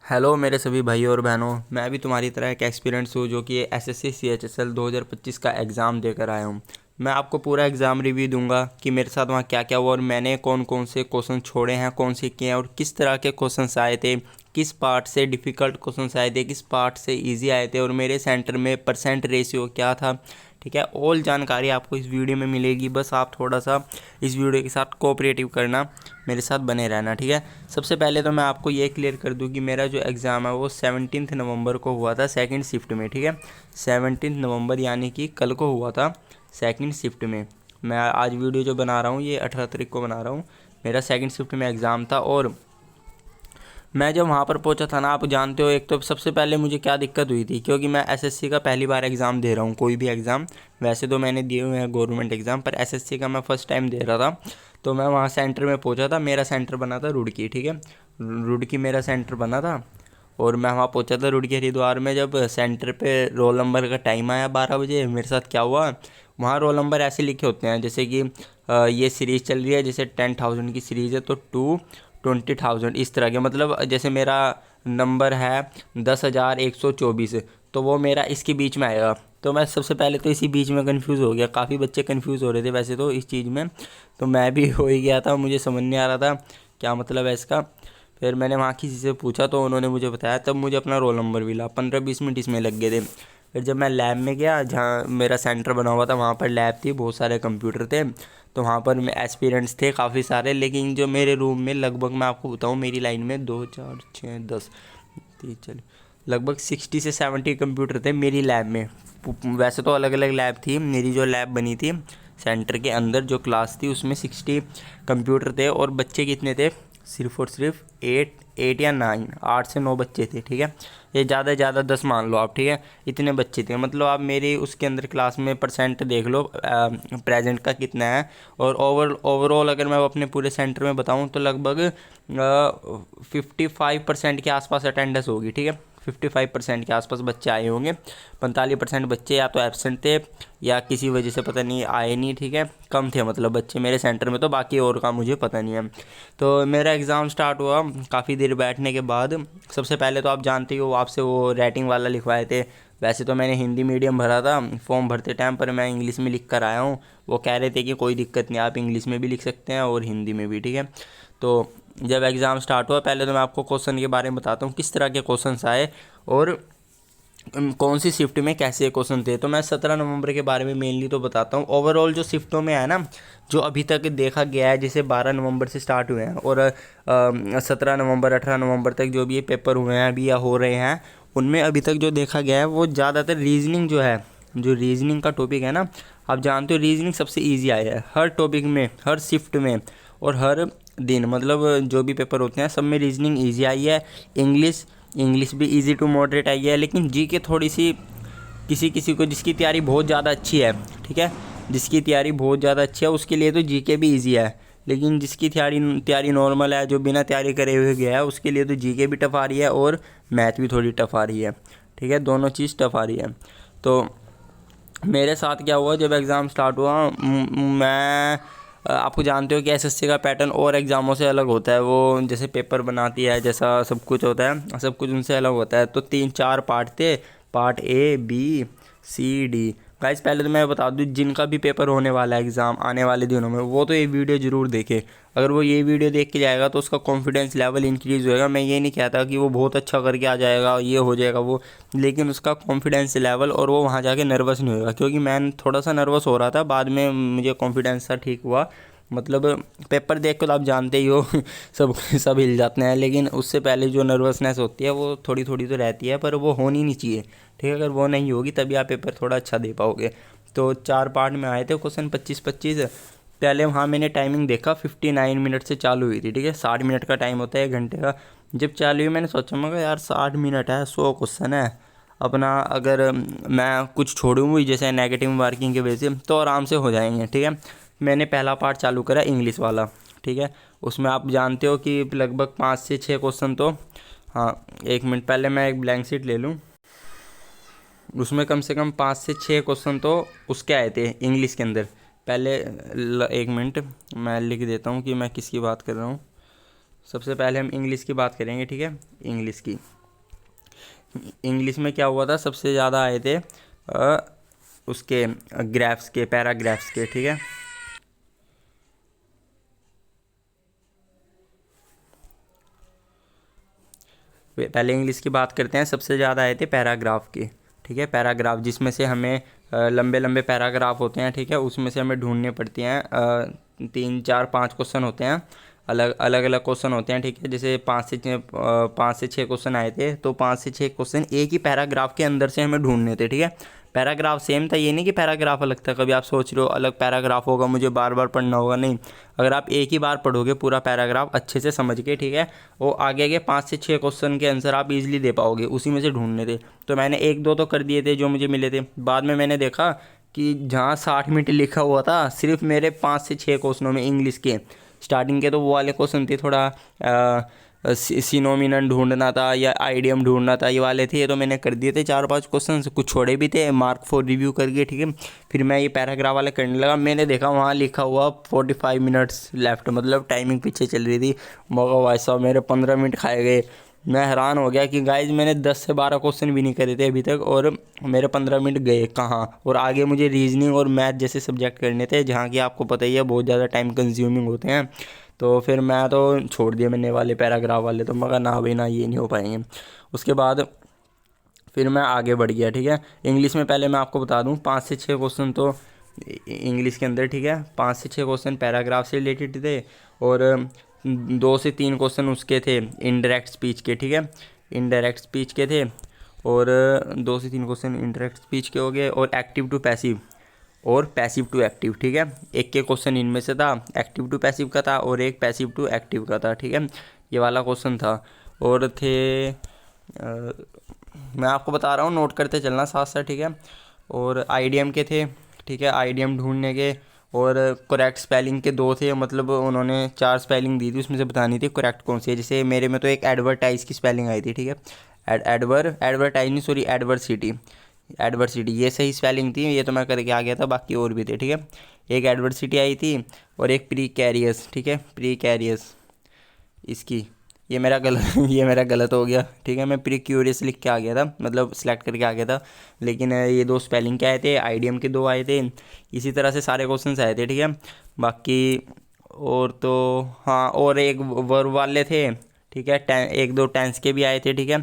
Hello मेरे सभी भाइयों और बहनों, मैं भी तुम्हारी तरह एक एक्सपीरियंस हूँ जो कि एसएससी सीएचएसएल 2025 का एग्ज़ाम देकर आया हूँ। मैं आपको पूरा एग्ज़ाम रिव्यू दूंगा कि मेरे साथ वहाँ क्या क्या हुआ और मैंने कौन कौन से क्वेश्चन छोड़े हैं, कौन से किए हैं और किस तरह के क्वेश्चंस आए थे, किस पार्ट से डिफ़िकल्ट क्वेश्चंस आए थे, किस पार्ट से ईजी आए थे और मेरे सेंटर में परसेंट रेशियो क्या था। ठीक है, ऑल जानकारी आपको इस वीडियो में मिलेगी। बस आप थोड़ा सा इस वीडियो के साथ कोऑपरेटिव करना, मेरे साथ बने रहना। ठीक है, सबसे पहले तो मैं आपको ये क्लियर कर दूं कि मेरा जो एग्ज़ाम है वो 17 नवंबर को हुआ था सेकंड शिफ्ट में। ठीक है, 17 नवंबर यानी कि कल को हुआ था सेकंड शिफ्ट में। मैं आज वीडियो जो बना रहा हूँ ये 18 तारीख को बना रहा हूँ। मेरा सेकंड शिफ्ट में एग्ज़ाम था और मैं जब वहाँ पर पहुँचा था ना, आप जानते हो, एक तो सबसे पहले मुझे क्या दिक्कत हुई थी, क्योंकि मैं एसएससी का पहली बार एग्ज़ाम दे रहा हूँ। कोई भी एग्ज़ाम, वैसे तो मैंने दिए हुए हैं गवर्नमेंट एग्ज़ाम, पर एसएससी का मैं फ़र्स्ट टाइम दे रहा था। तो मैं वहाँ सेंटर में पहुँचा था, मेरा सेंटर बना था रुड़की। ठीक है, रुड़की मेरा सेंटर बना था और मैं वहाँ पहुँचा था रुड़की हरिद्वार में। जब सेंटर पे रोल नंबर का टाइम आया 12 बजे, मेरे साथ क्या हुआ, वहाँ रोल नंबर ऐसे लिखे होते हैं जैसे कि ये सीरीज़ चल रही है, जैसे 10,000 की सीरीज़ है तो 20,000 इस तरह के, मतलब जैसे मेरा नंबर है 10,124, तो वो मेरा इसके बीच में आएगा। तो मैं सबसे पहले तो इसी बीच में कंफ्यूज हो गया। काफ़ी बच्चे कंफ्यूज हो रहे थे वैसे तो इस चीज़ में, तो मैं भी हो ही गया था, मुझे समझ नहीं आ रहा था क्या मतलब है इसका। फिर मैंने वहाँ किसी से पूछा तो उन्होंने मुझे बताया, तब मुझे अपना रोल नंबर मिला। 15-20 मिनट इसमें लग गए थे। फिर जब मैं लैब में गया जहाँ मेरा सेंटर बना हुआ था, वहाँ पर लैब थी, बहुत सारे कंप्यूटर थे, तो वहाँ पर एस्पिरेंट्स थे काफ़ी सारे। लेकिन जो मेरे रूम में लगभग, मैं आपको बताऊँ, मेरी लाइन में 2 4 6 10 30 40 लगभग 60 से 70 कंप्यूटर थे मेरी लैब में। वैसे तो अलग अलग लैब थी, मेरी जो लैब बनी थी सेंटर के अंदर जो क्लास थी उसमें 60 कंप्यूटर थे। और बच्चे कितने थे, सिर्फ और सिर्फ 8 या 9, 8 से 9 बच्चे थे। ठीक है, ये ज़्यादा से ज़्यादा 10 मान लो आप। ठीक है, इतने बच्चे थे, मतलब आप मेरी उसके अंदर क्लास में परसेंट देख लो प्रेजेंट का कितना है। और ओवरऑल अगर मैं अपने पूरे सेंटर में बताऊं तो लगभग 55% के आसपास अटेंडेंस होगी। ठीक है, 55% के आसपास बच्चे आए होंगे। 45% बच्चे या तो एब्सेंट थे या किसी वजह से पता नहीं आए नहीं। ठीक है, कम थे मतलब बच्चे मेरे सेंटर में, तो बाकी और का मुझे पता नहीं है। तो मेरा एग्ज़ाम स्टार्ट हुआ काफ़ी देर बैठने के बाद। सबसे पहले तो आप जानते ही हो, आपसे वो राइटिंग वाला लिखवाए थे। वैसे तो मैंने हिंदी मीडियम भरा था फॉर्म भरते टाइम, पर मैं इंग्लिश में लिख कर आया हूँ। वो कह रहे थे कि कोई दिक्कत नहीं, आप इंग्लिश में भी लिख सकते हैं और हिंदी में भी। ठीक है, तो जब एग्ज़ाम स्टार्ट हुआ, पहले तो मैं आपको क्वेश्चन के बारे में बताता हूँ किस तरह के क्वेश्चंस आए और कौन सी शिफ्ट में कैसे क्वेश्चन थे। तो मैं 17 नवंबर के बारे में मेनली तो बताता हूँ। ओवरऑल जो शिफ्टों में है ना, जो अभी तक देखा गया है, जैसे 12 नवंबर से स्टार्ट हुए हैं और 17 नवंबर 18 नवंबर तक जो भी ये पेपर हुए हैं अभी या हो रहे हैं, उनमें अभी तक जो देखा गया है वो ज़्यादातर रीजनिंग जो है, जो रीजनिंग का टॉपिक है ना, आप जानते हो रीजनिंग सबसे ईजी आया है हर टॉपिक में, हर शिफ्ट में और हर दिन, मतलब जो भी पेपर होते हैं सब में रीजनिंग ईजी आई है। इंग्लिश भी इजी टू मॉडरेट आई है। लेकिन जीके थोड़ी सी किसी किसी को, जिसकी तैयारी बहुत ज़्यादा अच्छी है, ठीक है, जिसकी तैयारी बहुत ज़्यादा अच्छी है उसके लिए तो जीके भी इजी है। लेकिन जिसकी तैयारी नॉर्मल है, जो बिना तैयारी करे हुए गया है, उसके लिए तो जीके भी टफ आ रही है और मैथ भी थोड़ी टफ आ रही है। ठीक है, दोनों चीज़ टफ आ रही है। तो मेरे साथ क्या हुआ जब एग्ज़ाम स्टार्ट हुआ, मैं आपको जानते हो कि एसएससी का पैटर्न और एग्ज़ामों से अलग होता है। वो जैसे पेपर बनाती है, जैसा सब कुछ होता है, सब कुछ उनसे अलग होता है। तो 3-4 पार्ट थे, part A B C D. Guys पहले तो मैं बता दूं, जिनका भी पेपर होने वाला है एग्ज़ाम आने वाले दिनों में, वो तो ये वीडियो ज़रूर देखे। अगर वो ये वीडियो देख के जाएगा तो उसका कॉन्फिडेंस लेवल इंक्रीज़ होएगा। मैं ये नहीं कहता कि वो बहुत अच्छा करके आ जाएगा, ये हो जाएगा वो, लेकिन उसका कॉन्फिडेंस लेवल, और वो वहाँ जाके नर्वस नहीं होगा। क्योंकि मैं थोड़ा सा नर्वस हो रहा था, बाद में मुझे कॉन्फिडेंस सा ठीक हुआ। मतलब पेपर देख कर तो आप जानते ही हो सब हिल जाते हैं, लेकिन उससे पहले जो नर्वसनेस होती है वो थोड़ी थोड़ी तो रहती है, पर वो होनी नहीं चाहिए। ठीक है, अगर वो नहीं होगी तभी आप पेपर थोड़ा अच्छा दे पाओगे। तो 4 पार्ट में आए थे क्वेश्चन, 25-25। पहले वहाँ मैंने टाइमिंग देखा, 59 मिनट से चालू हुई थी। ठीक है, 60 मिनट का टाइम होता है 1 घंटे का। जब चालू हुई मैंने सोचा, मगर यार 60 मिनट है, 100 क्वेश्चन है अपना, अगर मैं कुछ छोड़ूँ जैसे नेगेटिव मार्किंग की वजह से तो आराम से हो जाएंगे। ठीक है, मैंने पहला पार्ट चालू करा इंग्लिश वाला। ठीक है, उसमें आप जानते हो कि लगभग 5 से 6 क्वेश्चन तो, हाँ 1 मिनट, पहले मैं एक ब्लैंक शीट ले लूँ। उसमें कम से कम 5 से 6 क्वेश्चन तो उसके आए थे इंग्लिश के अंदर। पहले 1 मिनट मैं लिख देता हूँ कि मैं किसकी बात कर रहा हूँ। सबसे पहले हम इंग्लिश की बात करेंगे, ठीक है। इंग्लिश में क्या हुआ था, सबसे ज़्यादा आए थे उसके ग्राफ्स के, पैराग्राफ्स के, ठीक है। पहले इंग्लिश की बात करते हैं। सबसे ज़्यादा आए थे पैराग्राफ के, ठीक है। पैराग्राफ जिसमें से हमें लंबे लंबे पैराग्राफ होते हैं, ठीक है। उसमें से हमें ढूंढने पड़ती हैं 3 4 5 क्वेश्चन होते हैं, अलग अलग क्वेश्चन होते हैं, ठीक है। जैसे 5 से 6 क्वेश्चन आए थे, तो 5 से 6 क्वेश्चन एक ही पैराग्राफ के अंदर से हमें ढूंढने थे, ठीक है। पैराग्राफ सेम था, ये नहीं कि पैराग्राफ अलग था। कभी आप सोच रहे हो अलग पैराग्राफ होगा, मुझे बार बार पढ़ना होगा, नहीं। अगर आप एक ही बार पढ़ोगे पूरा पैराग्राफ अच्छे से समझ के, ठीक है, वो आगे के 5 से 6 क्वेश्चन के आंसर आप इजीली दे पाओगे, उसी में से ढूंढने थे। तो मैंने 1 2 तो कर दिए थे जो मुझे मिले थे। बाद में मैंने देखा कि जहाँ 60 मिनट लिखा हुआ था, सिर्फ मेरे 5 से 6 क्वेश्चनों में इंग्लिश के स्टार्टिंग के, तो वो वाले क्वेश्चन थे थोड़ा सिनोमिनन ढूंढना था या आइडियम ढूंढना था, ये वाले थे। ये तो मैंने कर दिए थे 4 5 क्वेश्चन, कुछ छोड़े भी थे मार्क फॉर रिव्यू करके, ठीक है। फिर मैं ये पैराग्राफ वाले करने लगा। मैंने देखा वहाँ लिखा हुआ 45 मिनट्स लेफ्ट, मतलब टाइमिंग पीछे चल रही थी। मगर भाई साहब मेरे 15 मिनट खाए गए। मैं हैरान हो गया कि गाइज मैंने 10 से 12 क्वेश्चन भी नहीं करे थे अभी तक, और मेरे 15 मिनट गए कहाँ। और आगे मुझे रीजनिंग और मैथ जैसे सब्जेक्ट करने थे, जहाँ की आपको पता ही है बहुत ज़्यादा टाइम कंज्यूमिंग होते हैं। तो फिर मैं तो छोड़ दिया मैंने वाले पैराग्राफ वाले, तो मगर ना भाई ना, ये नहीं हो पाएंगे। उसके बाद फिर मैं आगे बढ़ गया, ठीक है। इंग्लिश में पहले मैं आपको बता दूं 5 से 6 क्वेश्चन तो इंग्लिश के अंदर, ठीक है। 5 से 6 क्वेश्चन पैराग्राफ से रिलेटेड थे, और 2 से 3 क्वेश्चन उसके थे इनडायरेक्ट स्पीच के, ठीक है। इनडायरेक्ट स्पीच के थे, और 2 से 3 क्वेश्चन इनडायरेक्ट स्पीच के हो गए, और एक्टिव टू पैसिव और पैसिव टू एक्टिव, ठीक है। एक के क्वेश्चन इनमें से था, एक्टिव टू पैसिव का था, और एक पैसिव टू एक्टिव का था, ठीक है। ये वाला क्वेश्चन था। और थे मैं आपको बता रहा हूँ, नोट करते चलना साथ साथ, ठीक है। और आईडीएम के थे, ठीक है, आईडीएम ढूंढने के। और करेक्ट स्पेलिंग के 2 थे, मतलब उन्होंने 4 स्पेलिंग दी थी, उसमें से बतानी थी करेक्ट कौन सी है। जैसे मेरे में तो एक एडवर्टाइज की स्पेलिंग आई थी, ठीक है। एडवर्टाइज नहीं, सॉरी, एडवर्सिटी ये सही स्पेलिंग थी, ये तो मैं करके आ गया था, बाकी और भी थे, ठीक है। एक एडवर्सिटी आई थी, और एक प्रीकैरियस, ठीक है, प्रीकैरियस इसकी, ये मेरा गलत ये मेरा गलत हो गया, ठीक है। मैं प्रीक्यूरियस लिख के आ गया था, मतलब सिलेक्ट करके आ गया था, लेकिन ये 2 स्पेलिंग के आए थे, आईडीएम के 2 आए थे। इसी तरह से सारे क्वेश्चंस आए थे, ठीक है। बाकी और तो हाँ, और एक वर्ब वाले थे, ठीक है। 1 2 टेंस के भी आए थे, ठीक है।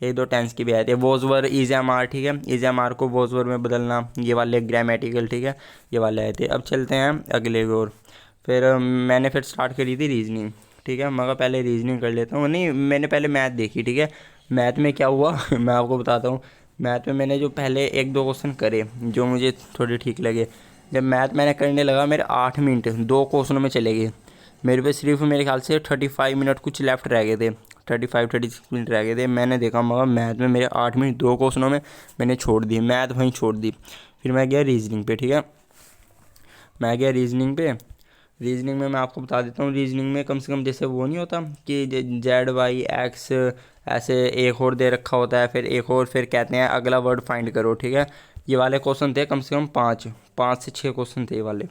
1 2 टेंस के भी आए थे। Was were is am are, ठीक है, इज एम आर को वॉज वर में बदलना, ये वाले ग्रामेटिकल, ठीक है, ये वाले आए थे। अब चलते हैं अगले की ओर। फिर मैंने फिर स्टार्ट करी थी रीजनिंग, ठीक है। मगर पहले रीजनिंग कर लेता हूँ, नहीं मैंने पहले मैथ देखी, ठीक है। मैथ में क्या हुआ मैं आपको बताता हूँ। मैथ में मैंने जो पहले 1 2 क्वेश्चन करे जो मुझे थोड़े ठीक लगे, जब मैथ मैंने करने लगा, मेरे 8 मिनट 2 क्वेश्चनों में चले गए। मेरे पे सिर्फ मेरे ख्याल से 35 मिनट कुछ लेफ्ट रह गए थे, 36 मिनट रह गए थे। मैंने देखा मगर मैथ में मेरे 8 मिनट 2 क्वेश्चनों में मैंने छोड़ दी, मैथ वहीं छोड़ दी। फिर मैं गया रीजनिंग पे, ठीक है। मैं गया रीजनिंग पे। रीजनिंग में मैं आपको बता देता हूँ, रीजनिंग में कम से कम जैसे वो नहीं होता कि जेड वाई एक्स ऐसे एक और दे रखा होता है, फिर एक और, फिर कहते हैं अगला वर्ड फाइंड करो, ठीक है। ये वाले क्वेश्चन थे कम से कम 5 से 6 क्वेश्चन थे ये वाले।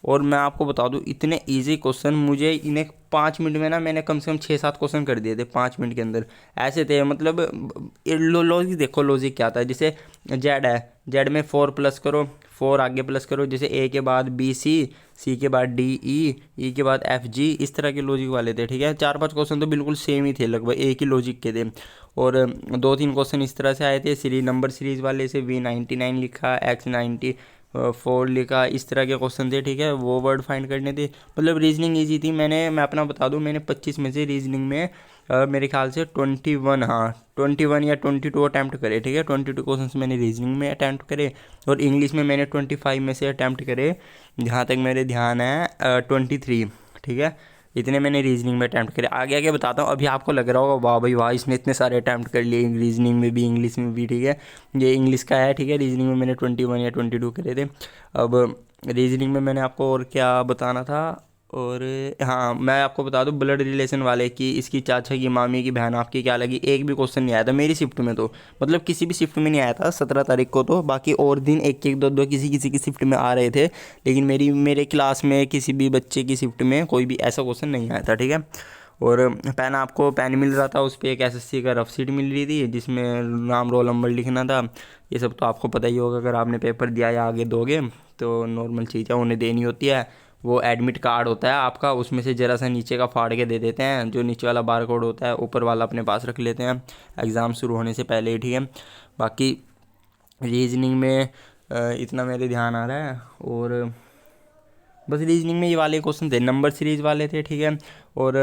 और मैं आपको बता दूं इतने इजी क्वेश्चन, मुझे इन्हें 5 मिनट में ना मैंने कम से कम 6 7 क्वेश्चन कर दिए थे 5 मिनट के अंदर। ऐसे थे, मतलब लॉजिक देखो, लॉजिक क्या था। जैसे जेड है, जेड में 4 प्लस करो, 4 आगे प्लस करो, जैसे ए के बाद बी सी के बाद डी ई के बाद एफ जी, इस तरह के लॉजिक वाले थे, ठीक है। 4 5 क्वेश्चन तो बिल्कुल सेम ही थे, लगभग एक ही लॉजिक के थे। और 2 3 क्वेश्चन इस तरह से आए थे नंबर सीरीज़ वाले से, V99 लिखा, X94 लिखा, इस तरह के क्वेश्चन थे, ठीक है। वो वर्ड फाइंड करने थे, मतलब रीजनिंग इजी थी। मैं अपना बता दूं, मैंने 25 में से रीजनिंग में मेरे ख्याल से 21, हाँ 21 या 22 अटैम्प्ट करे, ठीक है। 22 क्वेश्चन मैंने रीजनिंग में अटैम्प्ट करे, और इंग्लिश में मैंने 25 में से अटैम्प्ट करे, जहाँ तक मेरे ध्यान है 23, ठीक है। इतने मैंने रीजनिंग में अटैम्प्ट करे। आगे आगे बताता हूँ। अभी आपको लग रहा होगा वाह भाई वाह, इसने इतने सारे अटैम्प्ट कर लिए, रीजनिंग में भी इंग्लिश में भी, ठीक है। ये इंग्लिश का है, ठीक है। रीजनिंग में मैंने 21 या 22 करे थे। अब रीजनिंग में मैंने आपको और क्या बताना था, और हाँ मैं आपको बता दूं ब्लड रिलेशन वाले की, इसकी चाचा की मामी की बहन आपकी क्या लगी, एक भी क्वेश्चन नहीं आया था मेरी शिफ्ट में, तो मतलब किसी भी शिफ्ट में नहीं आया था 17 तारीख को। तो बाकी और दिन एक एक दो किसी किसी की शिफ्ट में आ रहे थे, लेकिन मेरे क्लास में किसी भी बच्चे की शिफ्ट में कोई भी ऐसा क्वेश्चन नहीं आया था, ठीक है। और पेन आपको पेन मिल रहा था, उस पर एक एसएससी का रफ शीट मिल रही थी जिसमें नाम रोल नंबर लिखना था। ये सब तो आपको पता ही होगा, अगर आपने पेपर दिया या आगे दोगे तो नॉर्मल चीज़ है, उन्हें देनी होती है। वो एडमिट कार्ड होता है आपका, उसमें से ज़रा सा नीचे का फाड़ के दे देते हैं, जो नीचे वाला बार कोड होता है ऊपर वाला अपने पास रख लेते हैं एग्ज़ाम शुरू होने से पहले ही, ठीक है। बाकी रीजनिंग में इतना मेरे ध्यान आ रहा है, और बस रीजनिंग में ये वाले क्वेश्चन थे, नंबर सीरीज वाले थे, ठीक है। और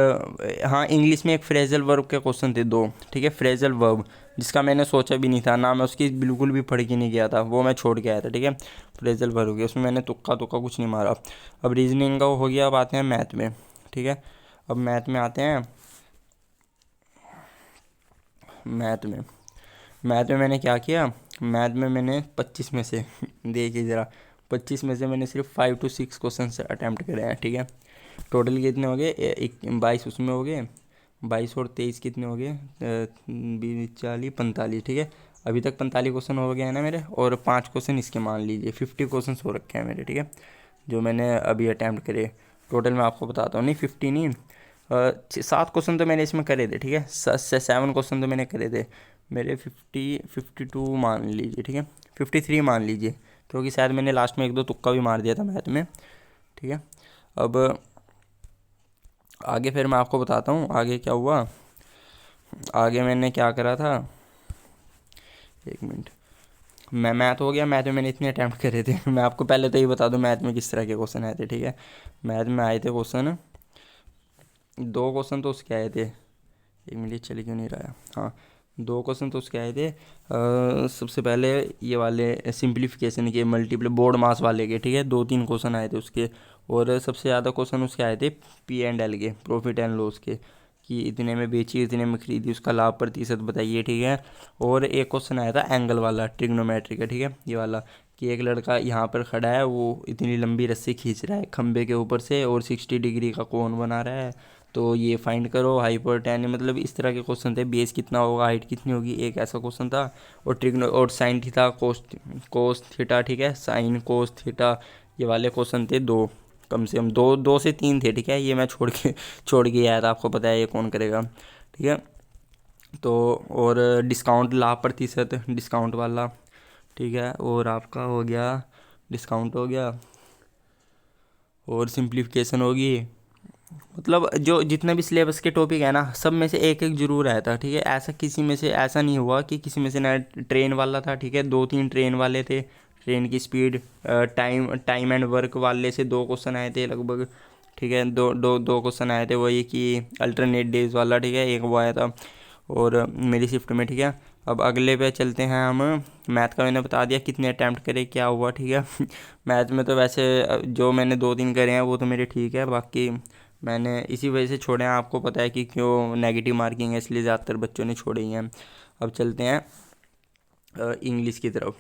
हाँ, इंग्लिश में एक फ्रेजल वर्ब के क्वेश्चन थे 2, ठीक है। फ्रेजल वर्ब जिसका मैंने सोचा भी नहीं था ना, मैं उसकी बिल्कुल भी पढ़ के नहीं गया था, वो मैं छोड़ के आया था, ठीक है। फ्रेजल वर्ब हो गया, उसमें मैंने तुक्का कुछ नहीं मारा। अब रीजनिंग का हो गया, अब आते हैं मैथ में, ठीक है। अब मैथ में आते हैं, मैथ में मैंने क्या किया, मैथ में मैंने 25 में से देखिए ज़रा, 25 में से मैंने सिर्फ 5 to 6 क्वेश्चन से अटैम्प्ट करे हैं, ठीक है। टोटल कितने हो गए, 22 उसमें हो गए, 22 और 23 कितने हो गए, 20 40 45, ठीक है। अभी तक 45 क्वेश्चन हो गए हैं ना मेरे, और 5 क्वेश्चन इसके मान लीजिए 50 क्वेश्चन हो रखे हैं मेरे, ठीक है, जो मैंने अभी अटैम्प्ट करे। टोटल मैं आपको बताता हूँ, नहीं 50 नहीं, 7 क्वेश्चन तो मैंने इसमें करे थे, ठीक है। 7 क्वेश्चन तो मैंने करे थे मेरे, 52 मान लीजिए, ठीक है, 53 मान लीजिए, क्योंकि शायद मैंने लास्ट में 1-2 तुक्का भी मार दिया था मैथ में, ठीक है। अब आगे फिर मैं आपको बताता हूँ आगे क्या हुआ। आगे मैंने क्या करा था, 1 मिनट, मैं मैथ हो गया, मैथ में मैंने इतने अटैम्प्ट करे थे मैं आपको पहले तो ये बता दूँ मैथ में किस तरह के क्वेश्चन आए थे, ठीक है। मैथ में आए थे क्वेश्चन, 2 क्वेश्चन तो उसके आए थे, 1 मिनट चल क्यों नहीं रहा है, हाँ 2 क्वेश्चन तो उसके आए थे। सबसे पहले ये वाले सिंप्लीफिकेशन के, मल्टीप्ल बोर्ड मास वाले के, ठीक है, 2-3 क्वेश्चन आए थे उसके। और सबसे ज़्यादा क्वेश्चन उसके आए थे P&L के, प्रॉफिट एंड लॉस के, कि इतने में बेची इतने में खरीदी, उसका लाभ प्रतिशत बताइए, ठीक है। और एक क्वेश्चन आया था एंगल वाला, ट्रिग्नोमेट्री का, ठीक है, ये वाला, कि एक लड़का यहाँ पर खड़ा है, वो इतनी लंबी रस्सी खींच रहा है खंबे के ऊपर से और 60 डिग्री का कोण बना रहा है, तो ये फाइंड करो हाइपोटेन, मतलब इस तरह के क्वेश्चन थे। बेस कितना होगा, हाइट कितनी होगी, एक ऐसा क्वेश्चन था। और ट्रिग्नो और साइन थीटा कोस थीटा, ठीक है, साइन कोस थीटा, ये वाले क्वेश्चन थे 2, कम से कम 2 से 3 थे, ठीक है। ये मैं छोड़ के आया था, आपको पता है ये कौन करेगा, ठीक है। तो और डिस्काउंट, लाभ प्रतिशत, डिस्काउंट वाला, ठीक है। और आपका हो गया, डिस्काउंट हो गया, और सिंप्लीफिकेशन होगी। मतलब जो जितने भी सिलेबस के टॉपिक है ना, सब में से एक एक जरूर आया था, ठीक है। ऐसा किसी में से ऐसा नहीं हुआ कि किसी में से ना ट्रेन वाला था, ठीक है, 2-3 ट्रेन वाले थे, ट्रेन की स्पीड, टाइम एंड वर्क वाले से 2 क्वेश्चन आए थे लगभग, ठीक है। दो क्वेश्चन आए थे, वही कि अल्टरनेट डेज वाला, ठीक है, एक वो आया था और मेरी शिफ्ट में, ठीक है। अब अगले पे चलते हैं हम। मैथ का मैंने बता दिया कितने अटैम्प्ट करे क्या हुआ, ठीक है मैथ में तो वैसे जो मैंने 2-3 करे हैं वो तो मेरे ठीक है, बाकी मैंने इसी वजह से छोड़े हैं, आपको पता है कि क्यों, नेगेटिव मार्किंग है इसलिए ज़्यादातर बच्चों ने छोड़े ही हैं। अब चलते हैं इंग्लिश की तरफ,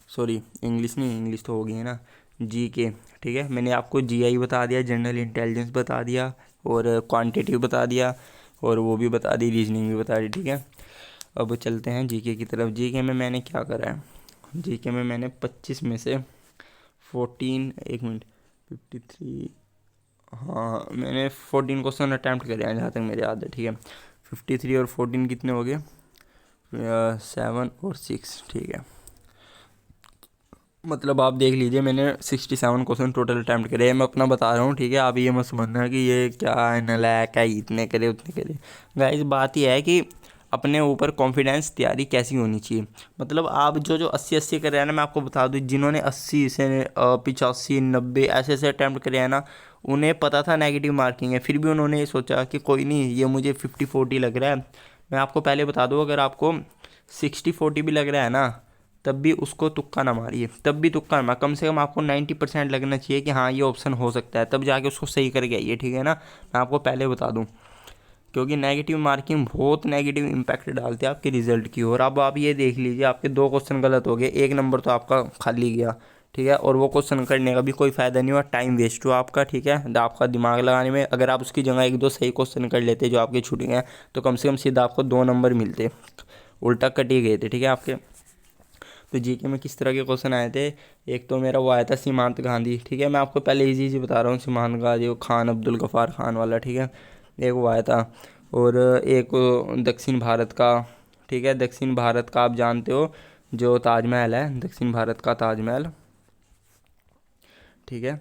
सॉरी इंग्लिश नहीं, इंग्लिश तो हो गई है ना, जी के, ठीक है। मैंने आपको जीआई बता दिया, जनरल इंटेलिजेंस बता दिया, और क्वांटिटिव बता दिया, और वो भी बता दी, रीजनिंग भी बता दी, ठीक है। अब चलते हैं जीके की तरफ। जीके में मैंने क्या करा है, जीके में मैंने 25 में से 14, 1 मिनट, 53, हाँ मैंने 14 क्वेश्चन अटैम्प्ट करे हैं जहाँ तक मेरे याद है, ठीक है। 53 और 14 कितने हो गए, 7 और 6, ठीक है। मतलब आप देख लीजिए मैंने 67 क्वेश्चन टोटल अटैम्प्ट करे हैं, मैं अपना बता रहा हूँ, ठीक है। आप ये मत समझना कि ये क्या नालायक है, इतने करे उतने करे। गाइस बात यह है कि अपने ऊपर कॉन्फिडेंस, तैयारी कैसी होनी चाहिए। मतलब आप जो 80 कर रहे हैं ना, मैं आपको बता दूँ, जिन्होंने 80 से 85 90 ऐसे अटैम्प्ट करे हैं ना, उन्हें पता था नेगेटिव मार्किंग है, फिर भी उन्होंने ये सोचा कि कोई नहीं, ये मुझे 50-40 लग रहा है। मैं आपको पहले बता दूँ, अगर आपको 60-40 भी लग रहा है ना, तब भी उसको तुक्का ना मारिए, तब भी तुक्का ना, कम से कम आपको 90% लगना चाहिए कि हाँ ये ऑप्शन हो सकता है, तब जाके उसको सही करके आइए, ठीक है ना। मैं आपको पहले बता दूँ, क्योंकि नेगेटिव मार्किंग बहुत नेगेटिव इम्पैक्ट डालती है आपके रिजल्ट की। और अब आप ये देख लीजिए, आपके 2 क्वेश्चन गलत हो गए, 1 नंबर तो आपका खाली गया, ठीक है। और वो क्वेश्चन करने का भी कोई फ़ायदा नहीं हुआ, टाइम वेस्ट हुआ आपका, ठीक है, आपका दिमाग लगाने में। अगर आप उसकी जगह 1-2 सही क्वेश्चन कर लेते जो आपके छूट गए, तो कम से कम सीधा आपको 2 नंबर मिलते, उल्टा कट ही गए थे, ठीक है आपके। तो जीके में किस तरह के क्वेश्चन आए थे, एक तो मेरा वो आया था सीमांत गांधी, ठीक है। मैं आपको पहले इजी बता रहा हूँ, सीमांत गांधी, वो खान, अब्दुल गफ़ार खान वाला, ठीक है। एक वो आया था, और एक दक्षिण भारत का, ठीक है, दक्षिण भारत का आप जानते हो जो ताजमहल है, दक्षिण भारत का ताजमहल, ठीक है,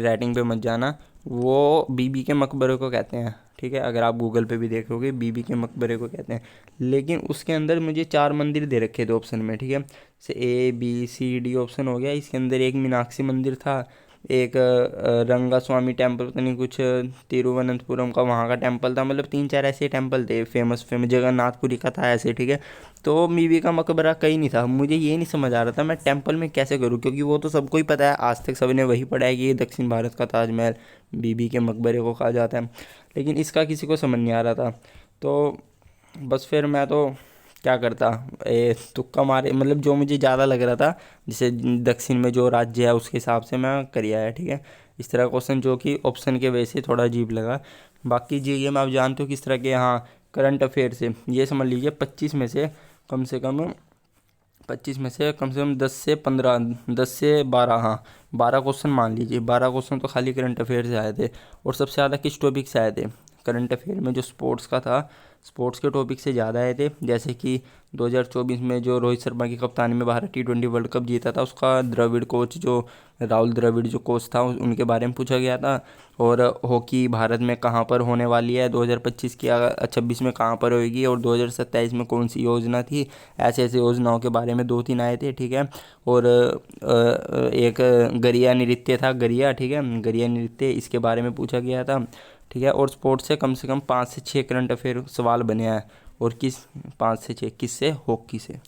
राइटिंग पे मत जाना, वो बीबी के मकबरे को कहते हैं, ठीक है, अगर आप गूगल पे भी देखोगे बीबी के मकबरे को कहते हैं। लेकिन उसके अंदर मुझे 4 मंदिर दे रखे थे ऑप्शन में, ठीक है, जैसे A B C D option हो गया, इसके अंदर एक मीनाक्षी मंदिर था, एक रंगा स्वामी टेम्पल, पता नहीं कुछ तिरुवनंतपुरम का वहाँ का टेम्पल था, मतलब 3-4 ऐसे टेम्पल थे फेमस फेमस, जगन्नाथपुरी का था ऐसे, ठीक है। तो बीबी का मकबरा कहीं नहीं था, मुझे ये नहीं समझ आ रहा था मैं टेम्पल में कैसे करूँ, क्योंकि वो तो सबको ही पता है, आज तक सबने वही पढ़ा है कि ये दक्षिण भारत का ताजमहल बीबी के मकबरे को कहा जाता है, लेकिन इसका किसी को समझ नहीं आ रहा था। तो बस फिर मैं तो क्या करता, तुक्का मारे, मतलब जो मुझे ज़्यादा लग रहा था, जैसे दक्षिण में जो राज्य है उसके हिसाब से मैं कर आया, ठीक है। इस तरह क्वेश्चन जो कि ऑप्शन के वजह से थोड़ा अजीब लगा। बाकी जी ये मैं आप जानते हो किस तरह के, हाँ, करंट अफेयर से ये समझ लीजिए 25 में से कम से कम 10 से 15, 10 से 12, हाँ 12 क्वेश्चन मान लीजिए, 12 क्वेश्चन तो खाली करंट अफेयर से आए थे। और सबसे ज़्यादा किस टॉपिक से आए थे करंट अफेयर में, जो स्पोर्ट्स का था, स्पोर्ट्स के टॉपिक से ज़्यादा आए थे। जैसे कि 2024 में जो रोहित शर्मा की कप्तानी में भारत T20 वर्ल्ड कप जीता था, उसका द्रविड़ कोच जो राहुल द्रविड़ जो कोच था उनके बारे में पूछा गया था। और हॉकी भारत में कहाँ पर होने वाली है 2025 की, 26 में कहाँ पर होएगी, और 2027 में कौन सी योजना थी, ऐसे ऐसे योजनाओं के बारे में 2-3 आए थे, ठीक है। और एक गरिया नृत्य था, गरिया, ठीक है, गरिया नृत्य, इसके बारे में पूछा गया था, ठीक है। और स्पोर्ट्स से कम 5 से 6 करंट अफेयर सवाल बने हैं। और किस 5 से 6 किस से, हॉकी से,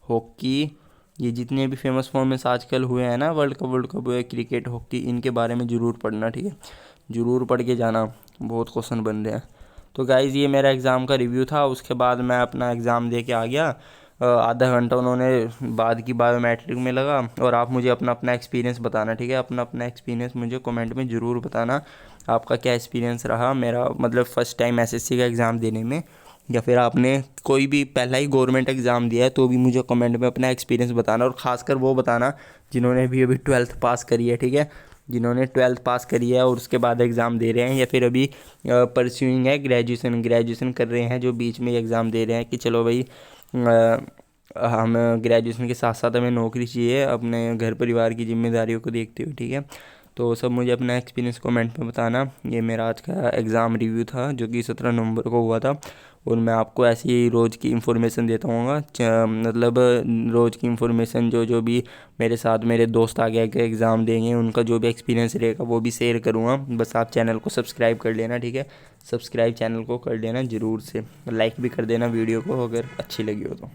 हॉकी, ये जितने भी फेमस फॉर्मेट्स आजकल हुए हैं ना, वर्ल्ड कप हुए, क्रिकेट, हॉकी, इनके बारे में ज़रूर पढ़ना, ठीक है, ज़रूर पढ़ के जाना, बहुत क्वेश्चन बन रहे हैं। तो गाइज़ ये मेरा एग्ज़ाम का रिव्यू था, उसके बाद मैं अपना एग्ज़ाम दे के आ गया। आधा घंटा उन्होंने बाद की बायोमेट्रिक में लगा। और आप मुझे अपना अपना एक्सपीरियंस बताना, ठीक है, अपना अपना एक्सपीरियंस मुझे कमेंट में ज़रूर बताना, आपका क्या एक्सपीरियंस रहा मेरा, मतलब फ़र्स्ट टाइम SSC का एग्ज़ाम देने में, या फिर आपने कोई भी पहला ही गवर्नमेंट एग्ज़ाम दिया है, तो भी मुझे कमेंट में अपना एक्सपीरियंस बताना। और ख़ासकर वो बताना जिन्होंने भी अभी 12th पास करी है, ठीक है, जिन्होंने 12th पास करी है और उसके बाद एग्ज़ाम दे रहे हैं, या फिर अभी परस्यूइंग है ग्रेजुएशन कर रहे हैं, जो बीच में एग्ज़ाम दे रहे हैं कि चलो भाई हम ग्रेजुएशन के साथ साथ हमें नौकरी चाहिए अपने घर परिवार की जिम्मेदारियों को देखते हुए, ठीक है। तो सब मुझे अपना एक्सपीरियंस कमेंट में बताना। ये मेरा आज का एग्ज़ाम रिव्यू था जो कि 17 नवंबर को हुआ था। और मैं आपको ऐसी ही रोज़ की इन्फॉर्मेशन देता हूँगा, मतलब रोज़ की इन्फॉर्मेशन जो जो भी मेरे साथ मेरे दोस्त आगे आगे एग्ज़ाम देंगे उनका जो भी एक्सपीरियंस रहेगा वो भी शेयर करूँगा। बस आप चैनल को सब्सक्राइब कर लेना, ठीक है, सब्सक्राइब चैनल को कर लेना ज़रूर से, लाइक भी कर देना वीडियो को अगर अच्छी लगी हो तो।